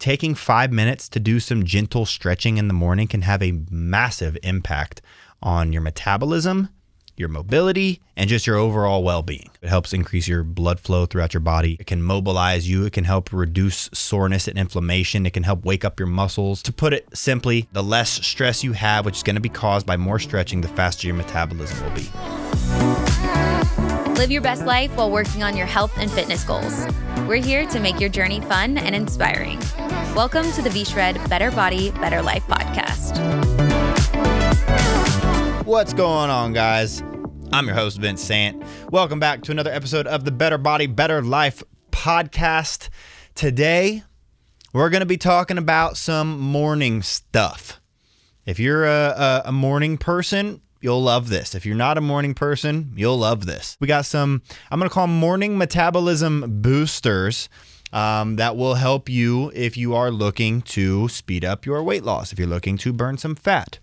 taking 5 minutes to do some gentle stretching in the morning can have a massive impact on your metabolism, your mobility, and just your overall well-being. It helps increase your blood flow throughout your body. It can mobilize you. It can help reduce soreness and inflammation. It can help wake up your muscles. To put it simply, the less stress you have, which is going to be caused by more stretching, the faster your metabolism will be. Live your best life while working on your health and fitness goals. We're here to make your journey fun and inspiring. Welcome to the V-Shred Better Body, Better Life podcast. What's going on, guys? I'm your host, Vince Sant. Welcome back to another episode of the Better Body, Better Life podcast. Today, we're going to be talking about some morning stuff. If you're a morning person, you'll love this. If you're not a morning person, you'll love this. We got some, I'm going to call them morning metabolism boosters that will help you if you are looking to speed up your weight loss, if you're looking to burn some fat.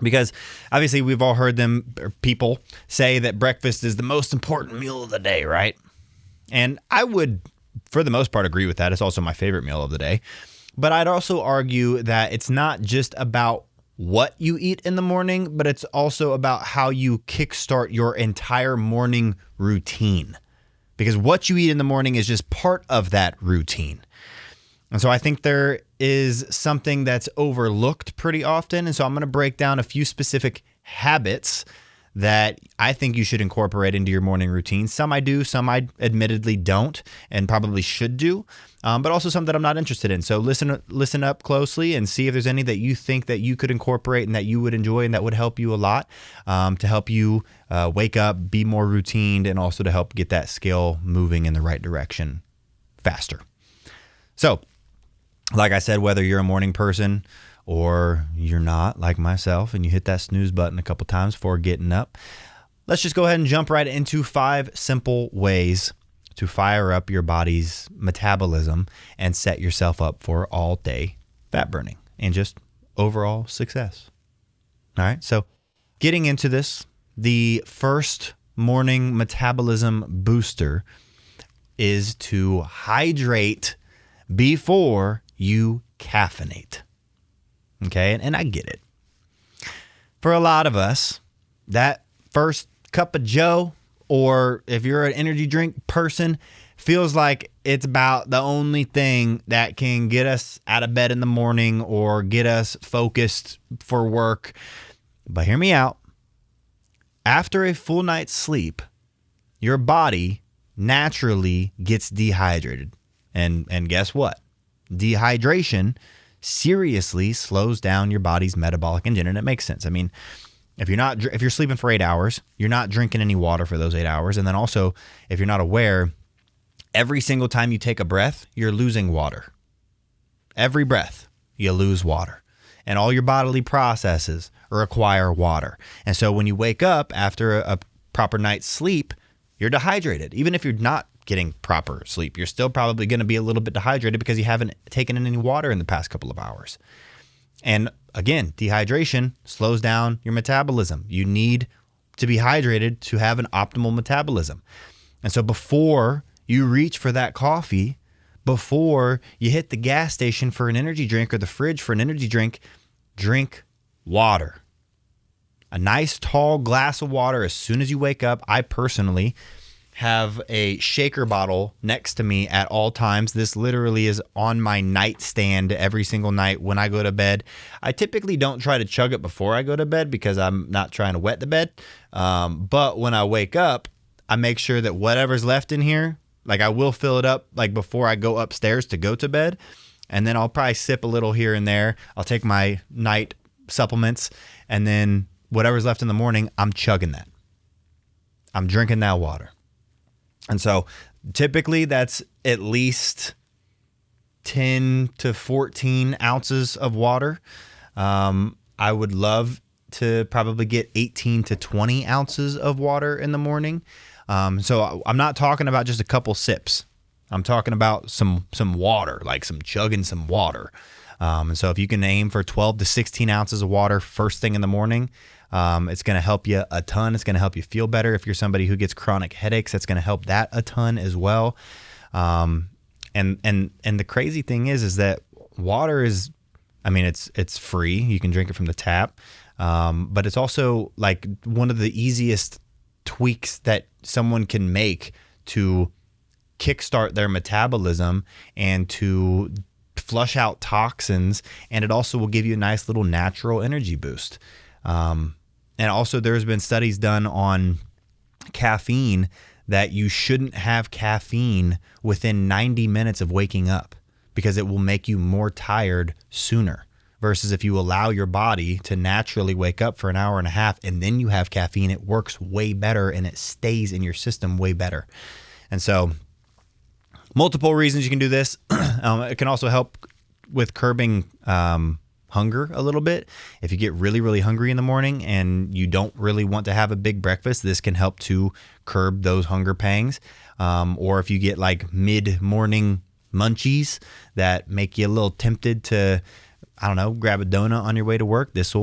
Because obviously we've all heard people say that breakfast is the most important meal of the day, right? And I would, for the most part, agree with that. It's also my favorite meal of the day. But I'd also argue that it's not just about what you eat in the morning, but it's also about how you kickstart your entire morning routine. Because what you eat in the morning is just part of that routine. And so I think there is something that's overlooked pretty often. And so I'm going to break down a few specific habits that I think you should incorporate into your morning routine. Some I do, some I admittedly don't and probably should do, but also some that I'm not interested in. So listen up closely and see if there's any that you think that you could incorporate and that you would enjoy and that would help you a lot to help you wake up, be more routined, and also to help get that scale moving in the right direction faster. So, like I said, whether you're a morning person or you're not, like myself, and you hit that snooze button a couple times before getting up, let's just go ahead and jump right into 5 simple ways to fire up your body's metabolism and set yourself up for all-day fat burning and just overall success. All right, so getting into this, the first morning metabolism booster is to hydrate before you caffeinate. Okay, and I get it. For a lot of us, that first cup of Joe, or if you're an energy drink person, feels like it's about the only thing that can get us out of bed in the morning or get us focused for work. But hear me out. After a full night's sleep, your body naturally gets dehydrated. And guess what? Dehydration seriously slows down your body's metabolic engine, and it makes sense. I mean, if you're sleeping for 8 hours, you're not drinking any water for those 8 hours, and then also, if you're not aware, every single time you take a breath, you're losing water. Every breath, you lose water, and all your bodily processes require water. And so when you wake up after a proper night's sleep, you're dehydrated, even if you're not getting proper sleep. You're still probably going to be a little bit dehydrated because you haven't taken in any water in the past couple of hours. And again, dehydration slows down your metabolism. You need to be hydrated to have an optimal metabolism. And so before you reach for that coffee, before you hit the gas station for an energy drink or the fridge for an energy drink, drink water. A nice tall glass of water as soon as you wake up. I personally have a shaker bottle next to me at all times. This literally is on my nightstand every single night when I go to bed. I typically don't try to chug it before I go to bed because I'm not trying to wet the bed. But when I wake up, I make sure that whatever's left in here, like I will fill it up like before I go upstairs to go to bed. And then I'll probably sip a little here and there. I'll take my night supplements, and then whatever's left in the morning, I'm chugging that. I'm drinking that water. And so typically that's at least 10 to 14 ounces of water. I would love to probably get 18 to 20 ounces of water in the morning. So I'm not talking about just a couple sips. I'm talking about some water, like some chugging some water. And so if you can aim for 12 to 16 ounces of water first thing in the morning, it's going to help you a ton. It's going to help you feel better. If you're somebody who gets chronic headaches, that's going to help that a ton as well. And the crazy thing is that water is, I mean, it's free. You can drink it from the tap. But it's also like one of the easiest tweaks that someone can make to kickstart their metabolism and to flush out toxins. And it also will give you a nice little natural energy boost. And also there's been studies done on caffeine that you shouldn't have caffeine within 90 minutes of waking up because it will make you more tired sooner. Versus if you allow your body to naturally wake up for an hour and a half and then you have caffeine, it works way better and it stays in your system way better. And so multiple reasons you can do this. It can also help with curbing hunger a little bit. If you get really, really hungry in the morning and you don't really want to have a big breakfast, this can help to curb those hunger pangs. Or if you get like mid-morning munchies that make you a little tempted to, I don't know, grab a donut on your way to work, this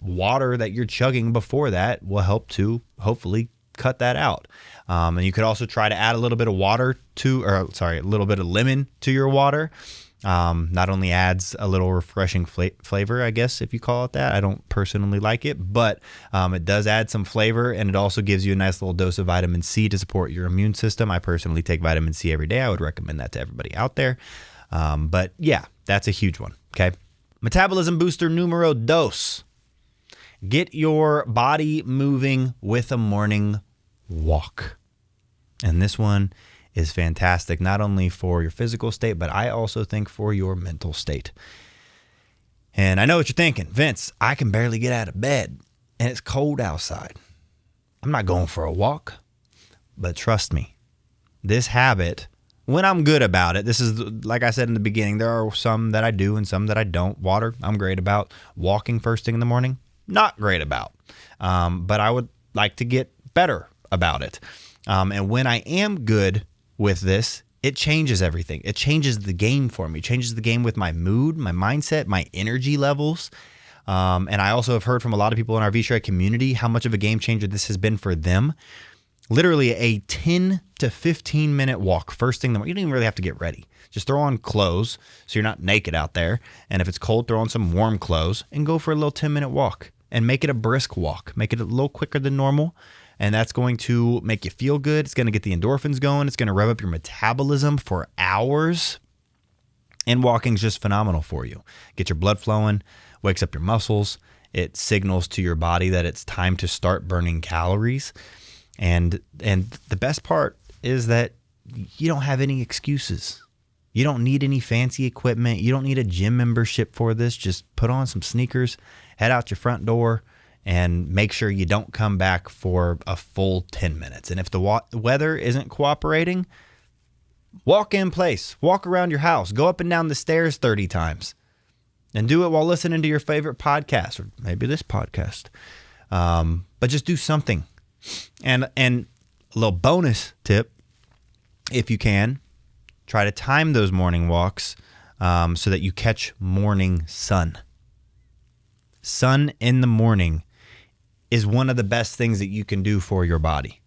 water that you're chugging before that will help to hopefully cut that out. And you could also try to add a little bit of a little bit of lemon to your water. Not only adds a little refreshing flavor, I guess, if you call it that. I don't personally like it, but it does add some flavor, and it also gives you a nice little dose of vitamin C to support your immune system. I personally take vitamin C every day. I would recommend that to everybody out there. But yeah, that's a huge one. Okay. Metabolism booster numero dos. Get your body moving with a morning walk. And this one is fantastic, not only for your physical state, but I also think for your mental state. And I know what you're thinking, Vince, I can barely get out of bed and it's cold outside. I'm not going for a walk. But trust me, this habit, when I'm good about it, this is, like I said in the beginning, there are some that I do and some that I don't. Water, I'm great about. Walking first thing in the morning, not great about. But I would like to get better about it. And when I am good with this, it changes everything. It changes the game for me. It changes the game with my mood, my mindset, my energy levels. And I also have heard from a lot of people in our V-Shred community how much of a game changer this has been for them. Literally a 10 to 15 minute walk first thing in the morning. You don't even really have to get ready. Just throw on clothes so you're not naked out there. And if it's cold, throw on some warm clothes and go for a little 10-minute walk and make it a brisk walk. Make it a little quicker than normal. And that's going to make you feel good. It's going to get the endorphins going. It's going to rev up your metabolism for hours. And walking is just phenomenal for you. Get your blood flowing, wakes up your muscles. It signals to your body that it's time to start burning calories. And the best part is that you don't have any excuses. You don't need any fancy equipment. You don't need a gym membership for this. Just put on some sneakers, head out your front door, and make sure you don't come back for a full 10 minutes. And if the weather isn't cooperating, walk in place, walk around your house, go up and down the stairs 30 times, and do it while listening to your favorite podcast, or maybe this podcast. But just do something. And a little bonus tip, if you can, try to time those morning walks so that you catch morning sun. Sun in the morning is one of the best things that you can do for your body.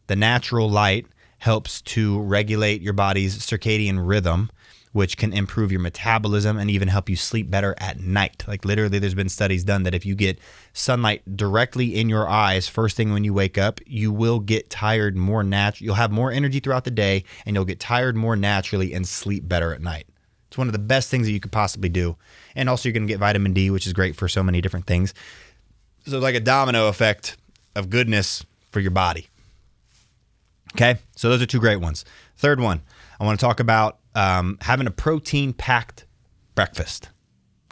The natural light helps to regulate your body's circadian rhythm, which can improve your metabolism and even help you sleep better at night. Like literally, there's been studies done that if you get sunlight directly in your eyes first thing when you wake up, you will get tired more naturally. You'll have more energy throughout the day and you'll get tired more naturally and sleep better at night. It's one of the best things that you could possibly do. And also you're going to get vitamin D, which is great for so many different things. So it's like a domino effect of goodness for your body. Okay, so those are two great ones. Third one, I want to talk about having a protein-packed breakfast.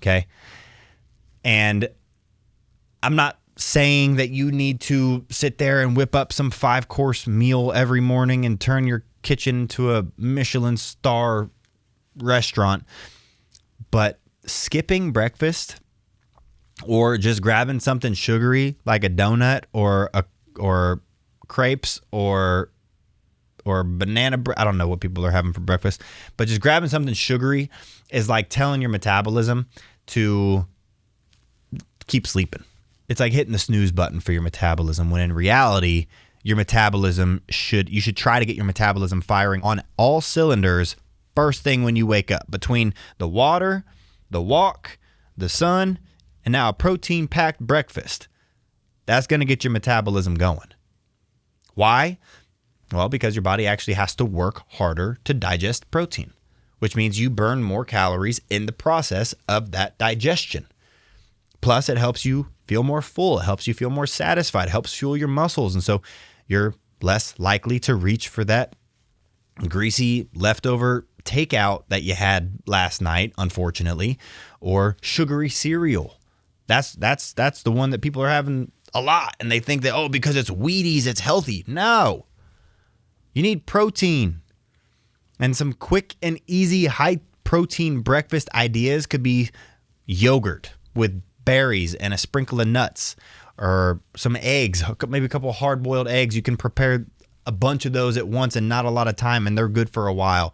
Okay, and I'm not saying that you need to sit there and whip up some 5-course meal every morning and turn your kitchen into a Michelin star restaurant, but skipping breakfast or just grabbing something sugary like a donut or crepes or banana bread. I don't know what people are having for breakfast, but just grabbing something sugary is like telling your metabolism to keep sleeping. It's like hitting the snooze button for your metabolism, when in reality, your metabolism you should try to get your metabolism firing on all cylinders first thing when you wake up. Between the water, the walk, the sun, and now a protein-packed breakfast. That's going to get your metabolism going. Why? Well, because your body actually has to work harder to digest protein, which means you burn more calories in the process of that digestion. Plus, it helps you feel more full. It helps you feel more satisfied. It helps fuel your muscles. And so you're less likely to reach for that greasy leftover takeout that you had last night, unfortunately, or sugary cereal. That's the one that people are having a lot. And they think that, because it's Wheaties, it's healthy. No. You need protein. And some quick and easy high protein breakfast ideas could be yogurt with berries and a sprinkle of nuts, or some eggs, maybe a couple of hard-boiled eggs. You can prepare a bunch of those at once and not a lot of time, and they're good for a while,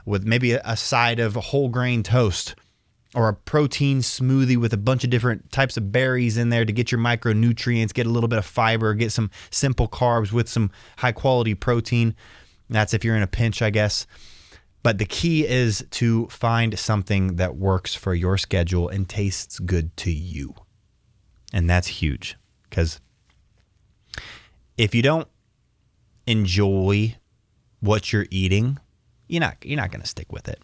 with maybe a side of whole grain toast, or a protein smoothie with a bunch of different types of berries in there to get your micronutrients, get a little bit of fiber, get some simple carbs with some high-quality protein. That's if you're in a pinch, I guess. But the key is to find something that works for your schedule and tastes good to you. And that's huge, because if you don't enjoy what you're eating, you're not going to stick with it.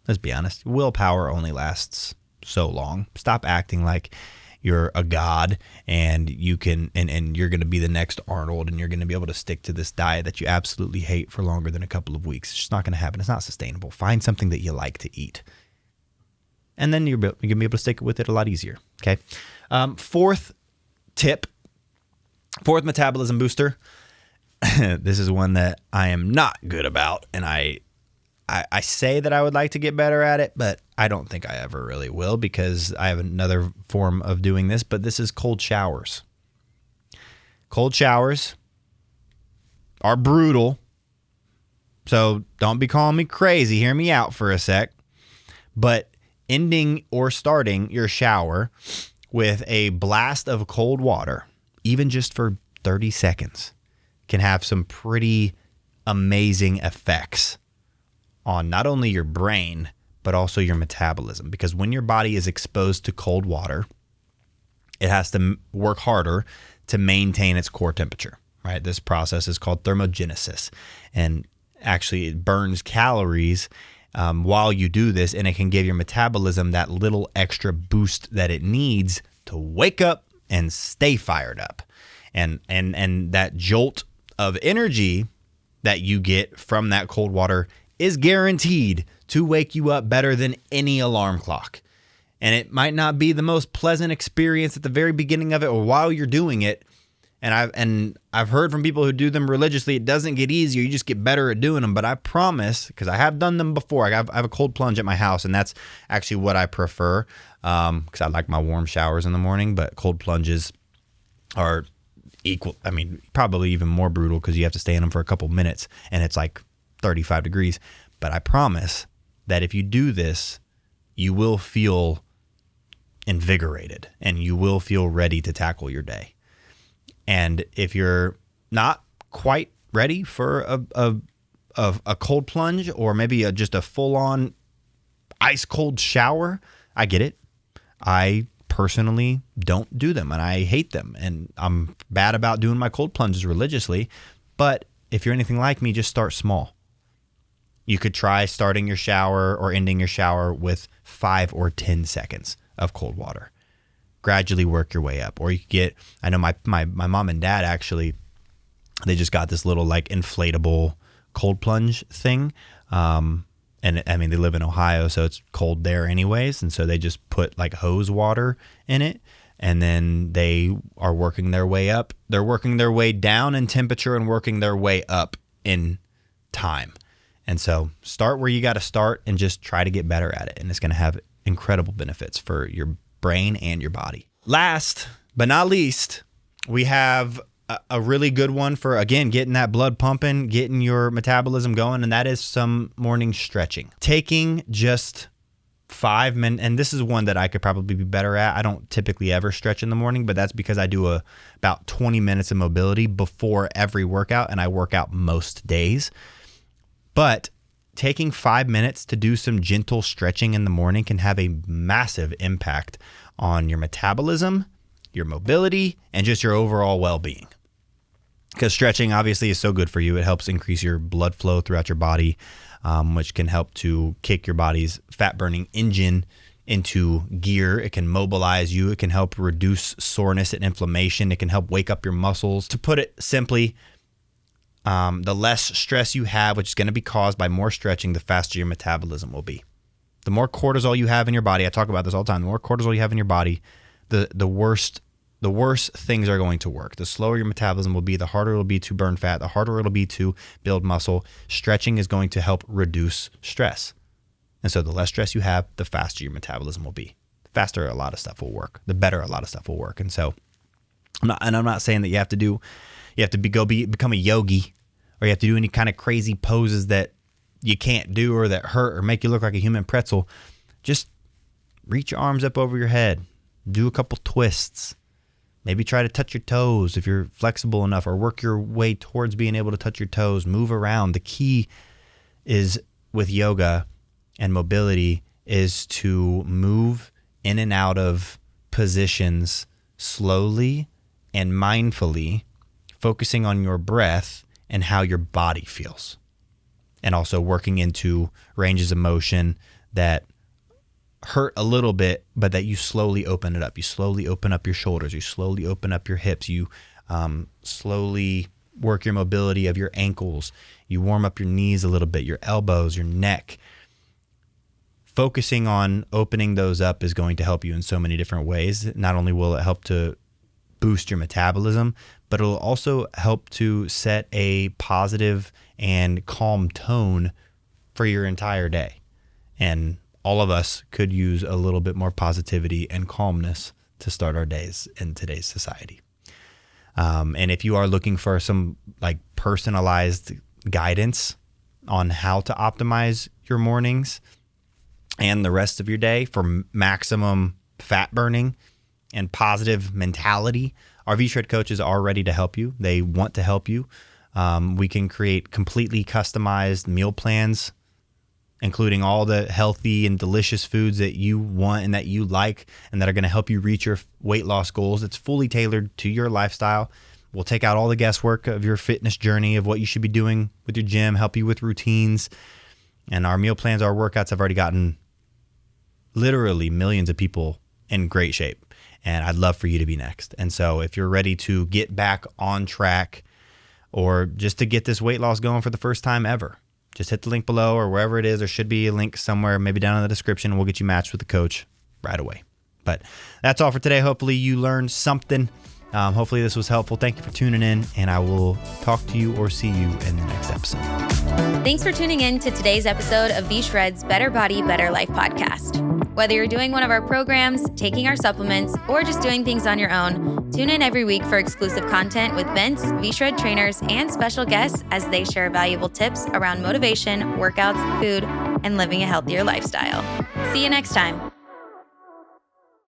Let's be honest. Willpower only lasts so long. Stop acting like you're a god and you can and you're going to be the next Arnold, and you're going to be able to stick to this diet that you absolutely hate for longer than a couple of weeks. It's just not going to happen. It's not sustainable. Find something that you like to eat, and then you're going to be able to stick with it a lot easier. Okay. Fourth metabolism booster. This is one that I am not good about, and I say that I would like to get better at it, but I don't think I ever really will, because I have another form of doing this, but this is cold showers. Cold showers are brutal, so don't be calling me crazy. Hear me out for a sec. But ending or starting your shower with a blast of cold water, even just for 30 seconds, can have some pretty amazing effects on not only your brain, but also your metabolism. Because when your body is exposed to cold water, it has to work harder to maintain its core temperature, right? This process is called thermogenesis. And actually, it burns calories while you do this, and it can give your metabolism that little extra boost that it needs to wake up and stay fired up. And that jolt of energy that you get from that cold water is guaranteed to wake you up better than any alarm clock. And it might not be the most pleasant experience at the very beginning of it or while you're doing it. And I've heard from people who do them religiously, it doesn't get easier. You just get better at doing them. But I promise, because I have done them before. I have a cold plunge at my house, and that's actually what I prefer, because I like my warm showers in the morning. But cold plunges are equal. I mean, probably even more brutal, because you have to stay in them for a couple minutes, and it's like 35 degrees. But I promise that if you do this, you will feel invigorated and you will feel ready to tackle your day. And if you're not quite ready for a cold plunge, or maybe just a full-on ice cold shower, I get it. I personally don't do them, and I hate them, and I'm bad about doing my cold plunges religiously. But if you're anything like me, just start small. You could try starting your shower or ending your shower with 5 or 10 seconds of cold water. Gradually work your way up. Or you could get, I know my mom and dad actually, they just got this little like inflatable cold plunge thing. And I mean, they live in Ohio, so it's cold there anyways. And so they just put like hose water in it. And then they are working their way up. They're working their way down in temperature and working their way up in time. And so start where you got to start and just try to get better at it. And it's going to have incredible benefits for your brain and your body. Last but not least, we have a really good one for, again, getting that blood pumping, getting your metabolism going, and that is some morning stretching. Taking just 5 minutes, and this is one that I could probably be better at. I don't typically ever stretch in the morning, but that's because I do about 20 minutes of mobility before every workout, and I work out most days. But taking 5 minutes to do some gentle stretching in the morning can have a massive impact on your metabolism, your mobility, and just your overall well-being. Because stretching obviously is so good for you. It helps increase your blood flow throughout your body, which can help to kick your body's fat-burning engine into gear. It can mobilize you. It can help reduce soreness and inflammation. It can help wake up your muscles. To put it simply, the less stress you have, which is going to be caused by more stretching, the faster your metabolism will be. The more cortisol you have in your body, I talk about this all the time, the more cortisol you have in your body, the worse things are going to work. The slower your metabolism will be, the harder it'll be to burn fat, the harder it'll be to build muscle. Stretching is going to help reduce stress. And so the less stress you have, the faster your metabolism will be. The faster a lot of stuff will work, the better a lot of stuff will work. And so I'm not saying that you have to become a yogi, or you have to do any kind of crazy poses that you can't do or that hurt or make you look like a human pretzel. Just reach your arms up over your head, do a couple twists. Maybe try to touch your toes if you're flexible enough, or work your way towards being able to touch your toes. Move around. The key is with yoga and mobility is to move in and out of positions slowly and mindfully, focusing on your breath and how your body feels. And also working into ranges of motion that hurt a little bit, but that you slowly open it up. You slowly open up your shoulders. You slowly open up your hips. You slowly work your mobility of your ankles. You warm up your knees a little bit, your elbows, your neck. Focusing on opening those up is going to help you in so many different ways. Not only will it help to boost your metabolism, but it'll also help to set a positive and calm tone for your entire day. And all of us could use a little bit more positivity and calmness to start our days in today's society. And if you are looking for some like personalized guidance on how to optimize your mornings and the rest of your day for maximum fat burning and positive mentality, our V-Shred coaches are ready to help you. They want to help you. We can create completely customized meal plans, including all the healthy and delicious foods that you want and that you like and that are going to help you reach your weight loss goals. It's fully tailored to your lifestyle. We'll take out all the guesswork of your fitness journey, of what you should be doing with your gym, help you with routines. And our meal plans, our workouts have already gotten literally millions of people in great shape. And I'd love for you to be next. And so if you're ready to get back on track, or just to get this weight loss going for the first time ever, just hit the link below or wherever it is. There should be a link somewhere, maybe down in the description, and we'll get you matched with a coach right away. But that's all for today. Hopefully you learned something. Hopefully this was helpful. Thank you for tuning in, and I will talk to you or see you in the next episode. Thanks for tuning in to today's episode of V-Shred's Better Body, Better Life podcast. Whether you're doing one of our programs, taking our supplements, or just doing things on your own, tune in every week for exclusive content with Vince, V-Shred trainers, and special guests as they share valuable tips around motivation, workouts, food, and living a healthier lifestyle. See you next time.